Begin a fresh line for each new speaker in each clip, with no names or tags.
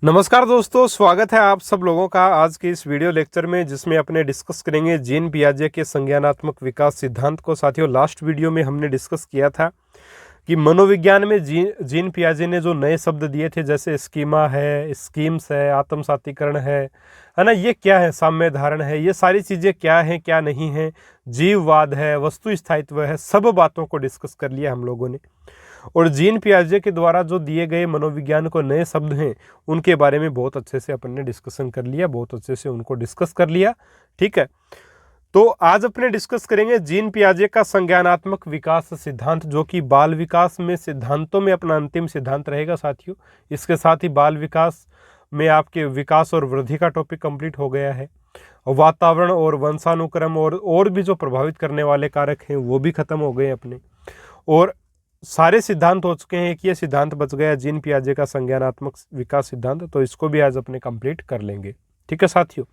नमस्कार दोस्तों, स्वागत है आप सब लोगों का आज के इस वीडियो लेक्चर में, जिसमें अपने डिस्कस करेंगे जीन पियाजे के संज्ञानात्मक विकास सिद्धांत को। साथियों, लास्ट वीडियो में हमने डिस्कस किया था कि मनोविज्ञान में जीन पियाजे ने जो नए शब्द दिए थे, जैसे स्कीमा है, स्कीम्स है, आत्मसातीकरण है ना, ये क्या है, साम्य धारण है, ये सारी चीज़ें क्या हैं क्या नहीं है, जीववाद है, वस्तु स्थायित्व है, सब बातों को डिस्कस कर लिया हम लोगों ने। और जीन पियाजे के द्वारा जो दिए गए मनोविज्ञान को नए शब्द हैं, उनके बारे में बहुत अच्छे से अपन ने डिस्कशन कर लिया, बहुत अच्छे से उनको डिस्कस कर लिया। ठीक है, तो आज अपने डिस्कस करेंगे जीन पियाजे का संज्ञानात्मक विकास सिद्धांत, जो कि बाल विकास में सिद्धांतों में अपना अंतिम सिद्धांत रहेगा साथियों। इसके साथ ही बाल विकास में आपके विकास और वृद्धि का टॉपिक कंप्लीट हो गया है। वातावरण और वंशानुक्रम और भी जो प्रभावित करने वाले कारक हैं वो भी खत्म हो गए अपने, और सारे सिद्धांत हो चुके हैं। एक ये सिद्धांत बच गया, जीन पियाजे का संज्ञानात्मक विकास सिद्धांत, तो इसको भी आज अपने कंप्लीट कर लेंगे। ठीक है साथियों,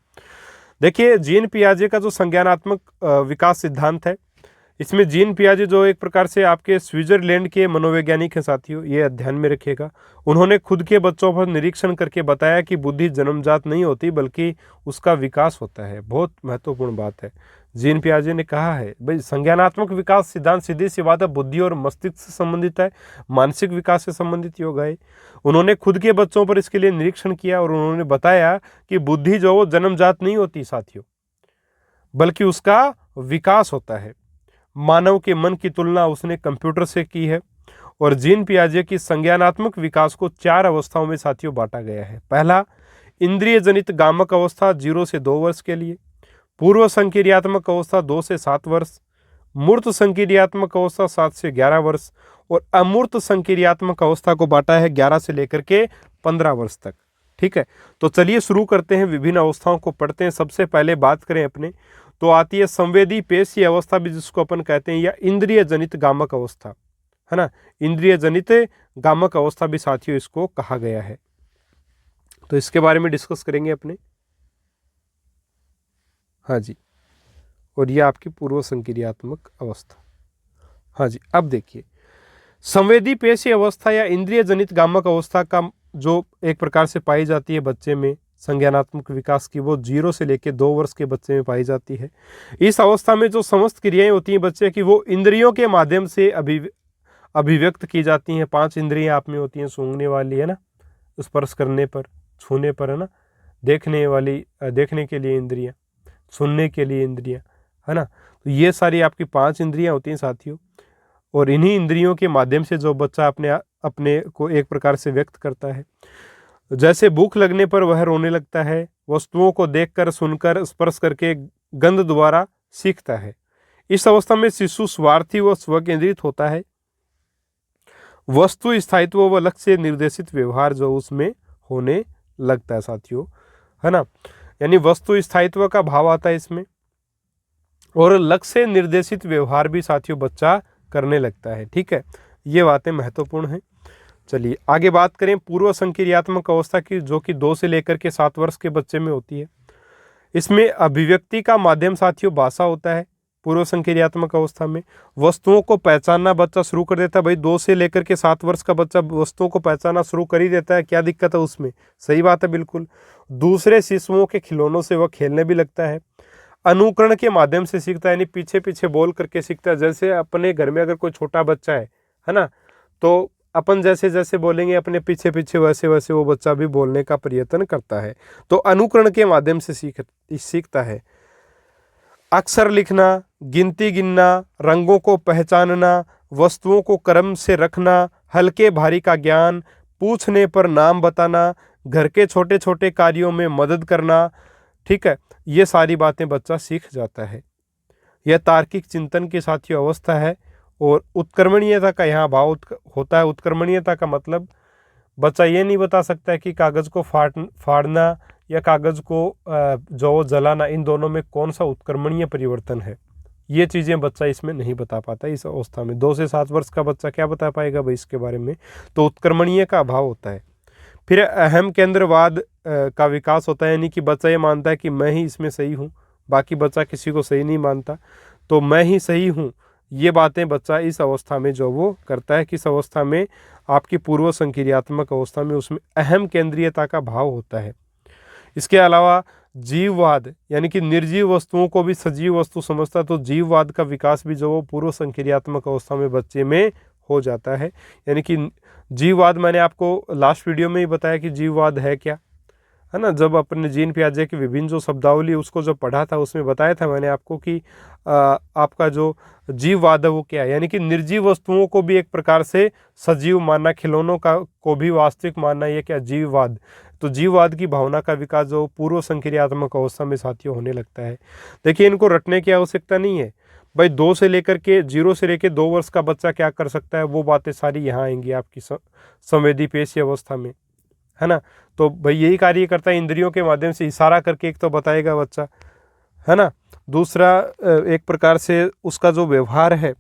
देखिए जीन पियाजे का जो संज्ञानात्मक विकास सिद्धांत है, इसमें जीन पियाजे जो एक प्रकार से आपके स्विट्जरलैंड के मनोवैज्ञानिक हैं साथियों, ये ध्यान में रखिएगा। उन्होंने खुद के बच्चों पर निरीक्षण करके बताया कि बुद्धि जन्मजात नहीं होती, बल्कि उसका विकास होता है। बहुत महत्वपूर्ण बात है। जीन पियाजे ने कहा है भाई, संज्ञानात्मक विकास सिद्धांत सीधी सी बात है, बुद्धि और मस्तिष्क से संबंधित है, मानसिक विकास से संबंधित योग है। उन्होंने खुद के बच्चों पर इसके लिए निरीक्षण किया और उन्होंने बताया कि बुद्धि जो वो जन्मजात नहीं होती साथियों, बल्कि उसका विकास होता है। मानव के मन की तुलना उसने कंप्यूटर से की है। और जीन पियाजे की संज्ञानात्मक विकास को 4 अवस्थाओं में साथियों बांटा गया है। पहला, इंद्रिय जनित गामक अवस्था 0 से 2 वर्ष के लिए, पूर्व संक्रियात्मक अवस्था 2 से 7 वर्ष, मूर्त संक्रियात्मक अवस्था 7 से 11 वर्ष, और अमूर्त संक्रियात्मक अवस्था को बांटा है 11 से लेकर के 15 वर्ष तक। ठीक है, तो चलिए शुरू करते हैं, विभिन्न अवस्थाओं को पढ़ते हैं। सबसे पहले बात करें अपने, तो आती है संवेदी पेशीय अवस्था भी जिसको अपन कहते हैं, या इंद्रिय जनित गामक अवस्था, है ना। इंद्रिय जनित गामक अवस्था भी साथियों इसको कहा गया है, तो इसके बारे में डिस्कस करेंगे अपने। हाँ जी, और ये आपकी पूर्व संक्रियात्मक अवस्था। हाँ जी, अब देखिए, संवेदी पेशीय अवस्था या इंद्रिय जनित गामक अवस्था का जो एक प्रकार से पाई जाती है बच्चे में संज्ञानात्मक विकास की, वो 0 से लेकर 2 वर्ष के बच्चे में पाई जाती है। इस अवस्था में जो समस्त क्रियाएं होती हैं बच्चे की, वो इंद्रियों के माध्यम से अभिव्यक्त की जाती हैं। 5 इंद्रियां आप में होती हैं, सूंघने वाली, है ना, स्पर्श करने पर, छूने पर, है ना, देखने वाली, देखने के लिए इंद्रियां, सुनने के लिए इंद्रियां, है ना। तो ये सारी आपकी 5 इंद्रियां होती हैं साथियों, और इन्हीं इंद्रियों के माध्यम से जो बच्चा अपने को एक प्रकार से व्यक्त करता है। जैसे भूख लगने पर वह रोने लगता है, वस्तुओं को देखकर, सुनकर, स्पर्श करके, गंध द्वारा सीखता है। इस अवस्था में शिशु स्वार्थी व स्वकेंद्रित होता है। वस्तु स्थायित्व व लक्ष्य निर्देशित व्यवहार जो उसमें होने लगता है साथियों, है ना, यानी वस्तु स्थायित्व का भाव आता है इसमें, और लक्ष्य निर्देशित व्यवहार भी साथियों बच्चा करने लगता है। ठीक है, ये बातें महत्वपूर्ण हैं। चलिए आगे बात करें पूर्व संक्रियात्मक अवस्था की, जो कि 2 से लेकर के 7 वर्ष के बच्चे में होती है। इसमें अभिव्यक्ति का माध्यम साथियों भाषा होता है। पूर्व संक्रियात्मक अवस्था में वस्तुओं को पहचानना बच्चा शुरू कर देता है। भाई 2 से लेकर के 7 वर्ष का बच्चा वस्तुओं को पहचानना शुरू कर ही देता है, क्या दिक्कत है उसमें, सही बात है बिल्कुल। दूसरे शिशुओं के खिलौनों से वह खेलने भी लगता है। अनुकरण के माध्यम से सीखता है, यानी पीछे पीछे बोल करके सीखता है। जैसे अपने घर में अगर कोई छोटा बच्चा है ना, तो अपन जैसे जैसे बोलेंगे अपने पीछे पीछे, वैसे वैसे वो बच्चा भी बोलने का प्रयत्न करता है। तो अनुकरण के माध्यम से सीखता है। अक्षर लिखना, गिनती गिनना, रंगों को पहचानना, वस्तुओं को क्रम से रखना, हल्के भारी का ज्ञान, पूछने पर नाम बताना, घर के छोटे छोटे कार्यों में मदद करना। ठीक है, ये सारी बातें बच्चा सीख जाता है। यह तार्किक चिंतन की साथियों अवस्था है। और उत्कर्मणीयता का यहाँ भाव होता है। उत्कर्मणीयता का मतलब बच्चा ये नहीं बता सकता है कि कागज़ को फाड़ना या कागज़ को जो जलाना, इन दोनों में कौन सा उत्कर्मणीय परिवर्तन है, ये चीज़ें बच्चा इसमें नहीं बता पाता इस अवस्था में। 2 से 7 वर्ष का बच्चा क्या बता पाएगा भाई इसके बारे में, तो उत्कर्मणीय का अभाव होता है। फिर अहम केंद्रवाद का विकास होता है, यानी कि बच्चा ये मानता है कि मैं ही इसमें सही हूँ, बाकी बच्चा किसी को सही नहीं मानता। तो मैं ही सही हूँ, ये बातें बच्चा इस अवस्था में जो वो करता है, किस अवस्था में, आपकी पूर्व संक्रियात्मक अवस्था में, उसमें अहम केंद्रीयता का भाव होता है। इसके अलावा जीववाद यानी कि निर्जीव वस्तुओं को भी सजीव वस्तु समझता है, तो जीववाद का विकास भी जो वो पूर्व संक्रियात्मक अवस्था में बच्चे में हो जाता है। यानी कि जीववाद, मैंने आपको लास्ट वीडियो में ही बताया कि जीववाद है क्या, है ना। जब अपने जीन पियाजे की विभिन्न जो शब्दावली उसको जब पढ़ा था, उसमें बताया था मैंने आपको कि आपका जो जीववाद है वो क्या है, यानी कि निर्जीव वस्तुओं को भी एक प्रकार से सजीव मानना, खिलौनों का को भी वास्तविक मानना, ये क्या जीववाद। तो जीववाद की भावना का विकास जो पूर्व संक्रियात्मक अवस्था में साथियों होने लगता है। देखिए, इनको रटने की आवश्यकता नहीं है भाई। 0 से लेकर 2 वर्ष का बच्चा क्या कर सकता है, वो बातें सारी यहाँ आएंगी आपकी संवेदी पेशी अवस्था में, है ना। तो भाई यही कार्य करता है, इंद्रियों के माध्यम से इशारा करके एक तो बताएगा बच्चा, है ना। दूसरा, एक प्रकार से उसका जो व्यवहार है,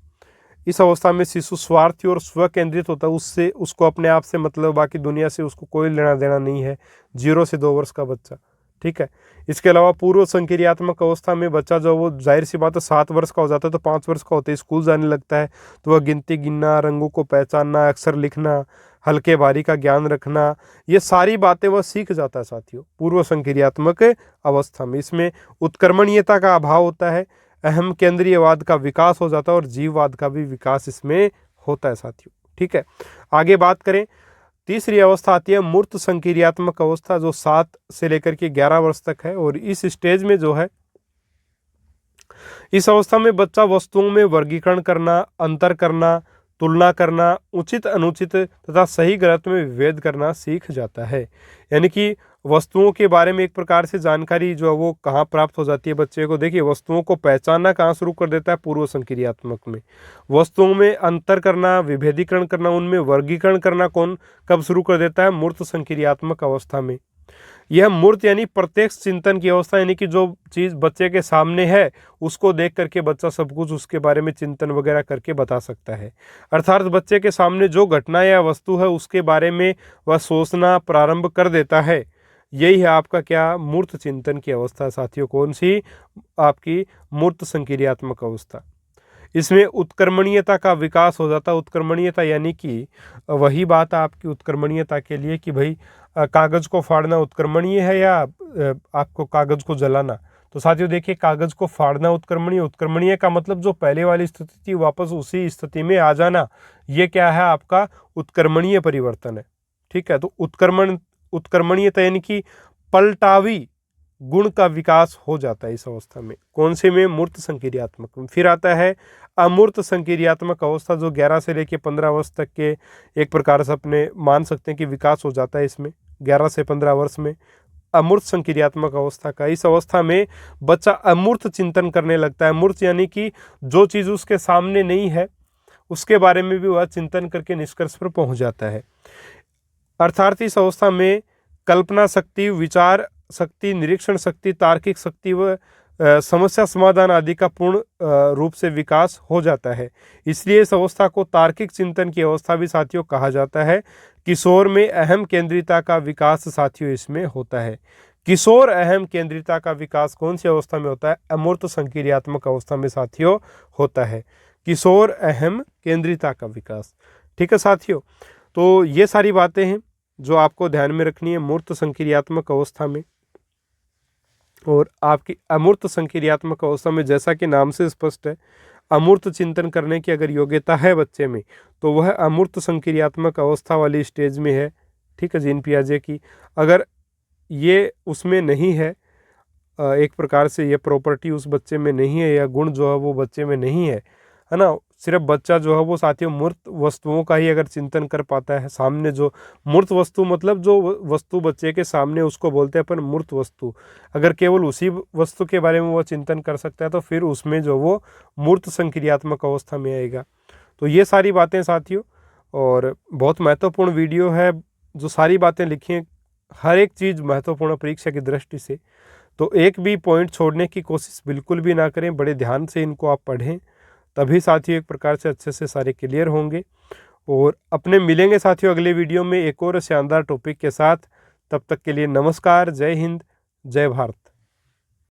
इस अवस्था में शिशु स्वार्थी और स्व केंद्रित होता है, उससे उसको अपने आप से मतलब, बाकी दुनिया से उसको कोई लेना देना नहीं है, 0 से 2 वर्ष का बच्चा, ठीक है। इसके अलावा पूर्व संक्रियात्मक अवस्था में बच्चा जो वो जाहिर सी बात है 7 वर्ष का होता है, तो 5 वर्ष का होते ही स्कूल जाने लगता है, तो वह गिनती गिनना, रंगों को पहचानना, अक्षर लिखना, हल्के भारी का ज्ञान रखना, ये सारी बातें वह सीख जाता है साथियों पूर्व संक्रियात्मक अवस्था में। इसमें उत्कर्मणीयता का अभाव होता है, अहम केंद्रीयवाद का विकास हो जाता है और जीववाद का भी विकास इसमें होता है साथियों, ठीक है। आगे बात करें, तीसरी अवस्था आती है मूर्त संक्रियात्मक अवस्था, जो 7 से लेकर के 11 वर्ष तक है। और इस स्टेज में जो है, इस अवस्था में बच्चा वस्तुओं में वर्गीकरण करना, अंतर करना, तुलना करना, उचित अनुचित तथा सही गलत में विभेद करना सीख जाता है। यानी कि वस्तुओं के बारे में एक प्रकार से जानकारी जो है वो कहाँ प्राप्त हो जाती है बच्चे को। देखिए, वस्तुओं को पहचानना कहाँ शुरू कर देता है, पूर्व संक्रियात्मक में। वस्तुओं में अंतर करना, विभेदीकरण करना, उनमें वर्गीकरण करना कब शुरू कर देता है, मूर्त संक्रियात्मक अवस्था में। यह मूर्त यानी प्रत्यक्ष चिंतन की अवस्था, यानी कि जो चीज़ बच्चे के सामने है उसको देख करके बच्चा सब कुछ उसके बारे में चिंतन वगैरह करके बता सकता है। अर्थात बच्चे के सामने जो घटना या वस्तु है उसके बारे में वह सोचना प्रारंभ कर देता है। यही है आपका क्या, मूर्त चिंतन की अवस्था साथियों। कौन सी, आपकी मूर्त संक्रियात्मक अवस्था। इसमें उत्कर्मणीयता का विकास हो जाता है। उत्कर्मणीयता यानी कि वही बात आपकी उत्कर्मणीयता के लिए कि भाई कागज़ को फाड़ना उत्कर्मणीय है या आपको कागज़ को जलाना। तो साथियों देखिए, कागज़ को फाड़ना उत्कर्मणीय का मतलब जो पहले वाली स्थिति थी वापस उसी स्थिति में आ जाना, ये क्या है, आपका उत्कर्मणीय परिवर्तन है, ठीक है। तो उत्कर्मणीयता यानी कि पलटावी गुण का विकास हो जाता है इस अवस्था में। कौन से में, मूर्त संक्रियात्मक में। फिर आता है अमूर्त संक्रियात्मक अवस्था, जो 11 से लेकर 15 वर्ष तक के एक प्रकार से अपने मान सकते हैं कि विकास हो जाता है इसमें 11 से 15 वर्ष में। अमूर्त संक्रियात्मक अवस्था का, इस अवस्था में बच्चा अमूर्त चिंतन करने लगता है। मूर्त यानी कि जो चीज़ उसके सामने नहीं है उसके बारे में भी वह चिंतन करके निष्कर्ष पर पहुंच जाता है। अर्थात इस अवस्था में कल्पना शक्ति, विचार शक्ति, निरीक्षण शक्ति, तार्किक शक्ति व समस्या समाधान आदि का पूर्ण रूप से विकास हो जाता है। इसलिए इस अवस्था को तार्किक चिंतन की अवस्था भी साथियों कहा जाता है। किशोर में अहम केंद्रिता का विकास साथियों इसमें होता है। किशोर अहम केंद्रिता का विकास कौन सी अवस्था में होता है, अमूर्त संक्रियात्मक अवस्था में साथियों होता है, किशोर अहम केंद्रिता का विकास, ठीक है साथियों। तो ये सारी बातें हैं जो आपको ध्यान में रखनी है मूर्त संक्रियात्मक अवस्था में। और आपकी अमूर्त संक्रियात्मक अवस्था में, जैसा कि नाम से स्पष्ट है, अमूर्त चिंतन करने की अगर योग्यता है बच्चे में तो वह अमूर्त संक्रियात्मक अवस्था वाली स्टेज में है, ठीक है, जीन पियाजे की। अगर ये उसमें नहीं है, एक प्रकार से ये प्रॉपर्टी उस बच्चे में नहीं है या गुण जो है वो बच्चे में नहीं है ना, सिर्फ बच्चा जो है वो साथियों मूर्त वस्तुओं का ही अगर चिंतन कर पाता है, सामने जो मूर्त वस्तु मतलब जो वस्तु बच्चे के सामने उसको बोलते हैं अपन मूर्त वस्तु, अगर केवल उसी वस्तु के बारे में वो चिंतन कर सकता है तो फिर उसमें जो वो मूर्त संक्रियात्मक अवस्था में आएगा। तो ये सारी बातें साथियों, और बहुत महत्वपूर्ण वीडियो है, जो सारी बातें लिखी हैं, हर एक चीज़ महत्वपूर्ण परीक्षा की दृष्टि से। तो एक भी पॉइंट छोड़ने की कोशिश बिल्कुल भी ना करें, बड़े ध्यान से इनको आप पढ़ें, तभी साथियों एक प्रकार से अच्छे से सारे क्लियर होंगे। और अपने मिलेंगे साथियों अगले वीडियो में एक और शानदार टॉपिक के साथ। तब तक के लिए नमस्कार, जय हिंद, जय भारत।